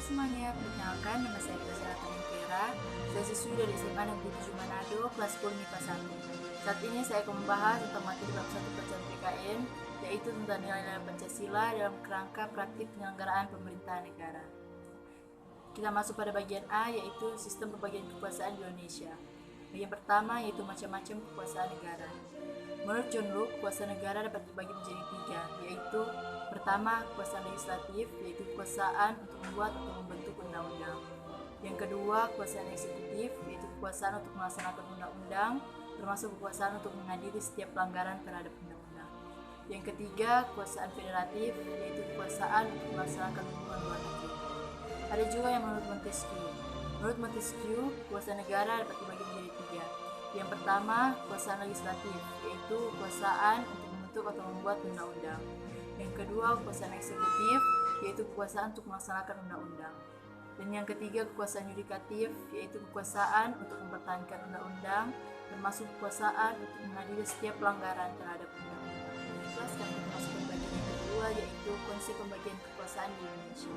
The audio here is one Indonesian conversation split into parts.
semuanya, perkenalkan nama saya Prasetya Kera. Saya siswi dari SMA Negeri 7 Manado, kelas 10 MIPA 1. Saat ini saya akan membahas tentang materi bab 1 pelajaran PKN, yaitu tentang nilai-nilai Pancasila dalam kerangka praktik penyelenggaraan pemerintahan negara. Kita masuk pada bagian A, yaitu sistem pembagian kekuasaan di Indonesia. Bagian pertama yaitu macam-macam kekuasaan negara. Menurut John Locke, kekuasaan negara dapat dibagi menjadi 3, yaitu pertama, kekuasaan legislatif, yaitu kekuasaan untuk membuat atau membentuk undang-undang. Yang kedua, kekuasaan eksekutif, yaitu kekuasaan untuk melaksanakan undang-undang, termasuk kekuasaan untuk mengadili setiap pelanggaran terhadap undang-undang. Yang ketiga, kekuasaan federatif, yaitu kekuasaan untuk melaksanakan hubungan luar negeri. Ada juga yang menurut Montesquieu. Menurut Montesquieu, kekuasaan negara dapat dibagi menjadi 3. Yang pertama, kekuasaan legislatif, yaitu kekuasaan untuk membentuk atau membuat undang-undang. Yang kedua, kekuasaan eksekutif, yaitu kekuasaan untuk melaksanakan undang-undang. Dan yang ketiga, kekuasaan yudikatif, yaitu kekuasaan untuk mempertahankan undang-undang, termasuk kekuasaan untuk mengadili setiap pelanggaran terhadap undang-undang. Sekarang kita masuk ke bagian yang kedua, yaitu konsep pembagian kekuasaan di Indonesia.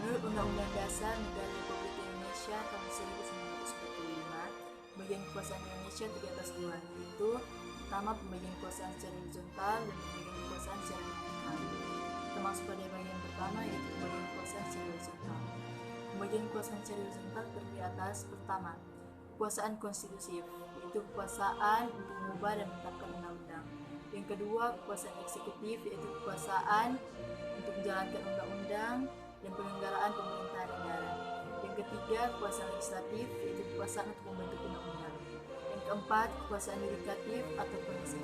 Menurut Undang-Undang Dasar Negara Republik Indonesia tahun 1945, pembagian kekuasaan Indonesia terdiri atas 2, yaitu pertama pembagian kekuasaan secara horizontal dan pembagian kekuasaan secara vertikal. Kita masuk pada bagian pertama, yaitu pembagian kekuasaan secara horizontal. Pembagian kekuasaan secara horizontal terdiri atas pertama, kekuasaan konstitutif, yaitu kekuasaan untuk mengubah dan menetapkan undang-undang. Yang kedua, kekuasaan eksekutif, yaitu kekuasaan untuk menjalankan undang-undang dan penyelenggaraan pemerintahan negara. Yang ketiga, kekuasaan legislatif, yaitu kekuasaan untuk membentuk undang-undang. Yang keempat, kekuasaan yudikatif atau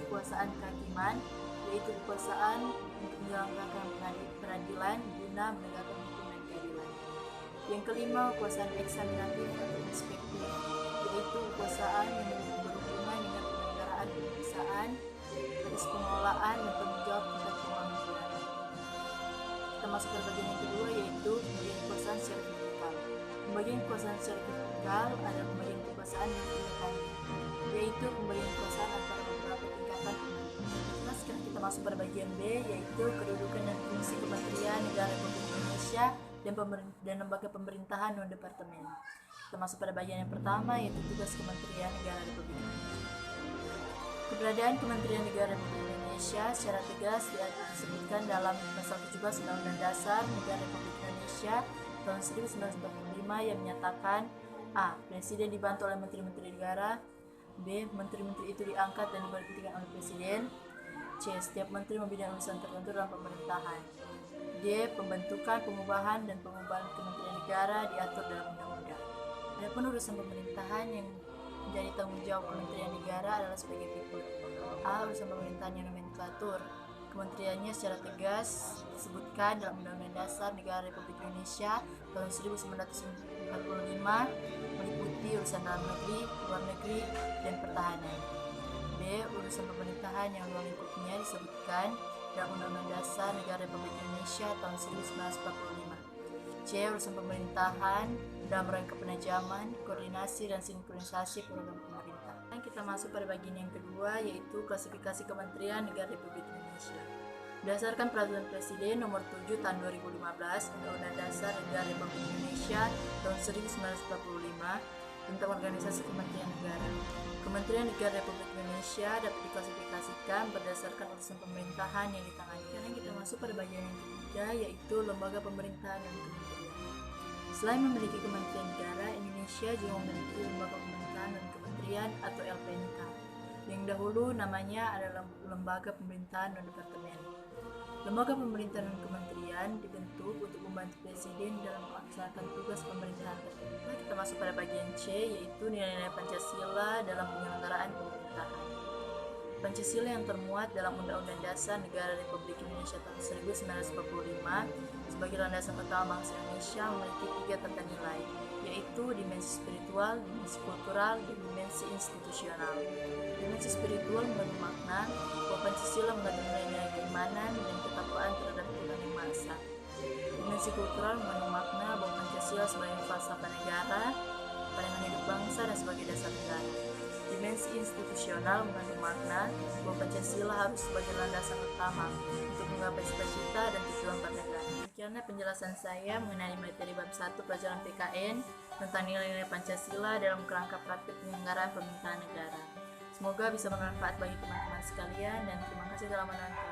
kekuasaan kehakiman, yaitu kekuasaan untuk menjalankan peradilan guna menegakkan hukum dan keadilan. Yang kelima, kekuasaan eksaminatif atau inspektif, yaitu kekuasaan yang berhubungan dengan penyelenggaraan pemeriksaan atas pengelolaan dan tanggung jawab terhadap keuangan negara. Kita masuk ke bagian yang kedua, yaitu pembagian kekuasaan secara vertikal. Pembagian kekuasaan secara vertikal adalah pembagian kekuasaan yang tingkatan, yaitu pembagian kekuasaan antara beberapa tingkatan pemerintahan. Sekarang kita masuk pada bagian B, yaitu kedudukan dan fungsi Kementerian Negara Republik Indonesia dan lembaga pemerintahan non departemen. Kita masuk pada bagian yang pertama, yaitu tugas Kementerian Negara Republik Indonesia. Keberadaan Kementerian Negara Republik Indonesia secara tegas disebutkan dalam pasal 17 Undang-Undang Dasar Negara Republik Indonesia tahun 1945 yang menyatakan A. Presiden dibantu oleh Menteri-Menteri Negara. B. Menteri-Menteri itu diangkat dan diberhentikan oleh Presiden. C. Setiap menteri membidangi urusan tertentu dalam pemerintahan. D. Pembentukan, pengubahan, dan pengubahan Kementerian Negara diatur dalam undang-undang. Adapun urusan pemerintahan yang menjadi tanggung jawab Kementerian Negara adalah sebagai berikut. A. Urusan pemerintahan yang nomenklatur. Kementeriannya secara tegas disebutkan dalam Undang-Undang Dasar Negara Republik Indonesia tahun 1945 meliputi urusan dalam negeri, luar negeri, dan pertahanan. B. Urusan pemerintahan yang luar lingkupnya disebutkan dalam Undang-Undang Dasar Negara Republik Indonesia tahun 1945. C. Urusan pemerintahan dalam rangka penajaman, koordinasi, dan sinkronisasi program pemerintah. Dan kita masuk pada bagian yang kedua, yaitu klasifikasi Kementerian Negara Republik Indonesia. Berdasarkan Peraturan Presiden Nomor 7 Tahun 2015, Undang-Undang Dasar Negara Republik Indonesia tahun 1945 tentang organisasi Kementerian Negara. Kementerian Negara Republik Indonesia dapat diklasifikasikan berdasarkan urusan pemerintahan yang ditangani. Sekarang kita masuk pada bagian yang ketiga, yaitu lembaga pemerintahan dan kementerian. Selain memiliki Kementerian Negara, Indonesia juga memiliki lembaga pemerintahan dan kementerian atau LPNK. Yang dahulu namanya adalah Lembaga Pemerintahan non Departemen. Lembaga pemerintahan dan kementerian dibentuk untuk membantu Presiden dalam melaksanakan tugas pemerintahan tertentu. Kita masuk pada bagian C, yaitu nilai-nilai Pancasila dalam penyelenggaraan pemerintahan. Pancasila yang termuat dalam Undang-Undang Dasar Negara Republik Indonesia tahun 1945 sebagai landasan utama bangsa Indonesia memiliki 3 tata nilai, yaitu dimensi spiritual, dimensi kultural, dan dimensi institusional. Dimensi spiritual mengandung makna bahwa Pancasila mengandung nilai-nilai keimanan dan ketakwaan terhadap Tuhan Yang Maha Esa. Dimensi kultural mengandung makna bahwa Pancasila sebagai falsafah negara, pandangan hidup bangsa, dan sebagai dasar negara. Dimensi institusional mengandung makna bahwa Pancasila harus sebagai landasan utama untuk menggapai cita-cita dan tujuan bernegara. Demikianlah penjelasan saya mengenai materi bab 1 pelajaran PKN tentang nilai-nilai Pancasila dalam kerangka praktik penyelenggaraan pemerintahan negara. Semoga bisa bermanfaat bagi teman-teman sekalian dan terima kasih telah menonton.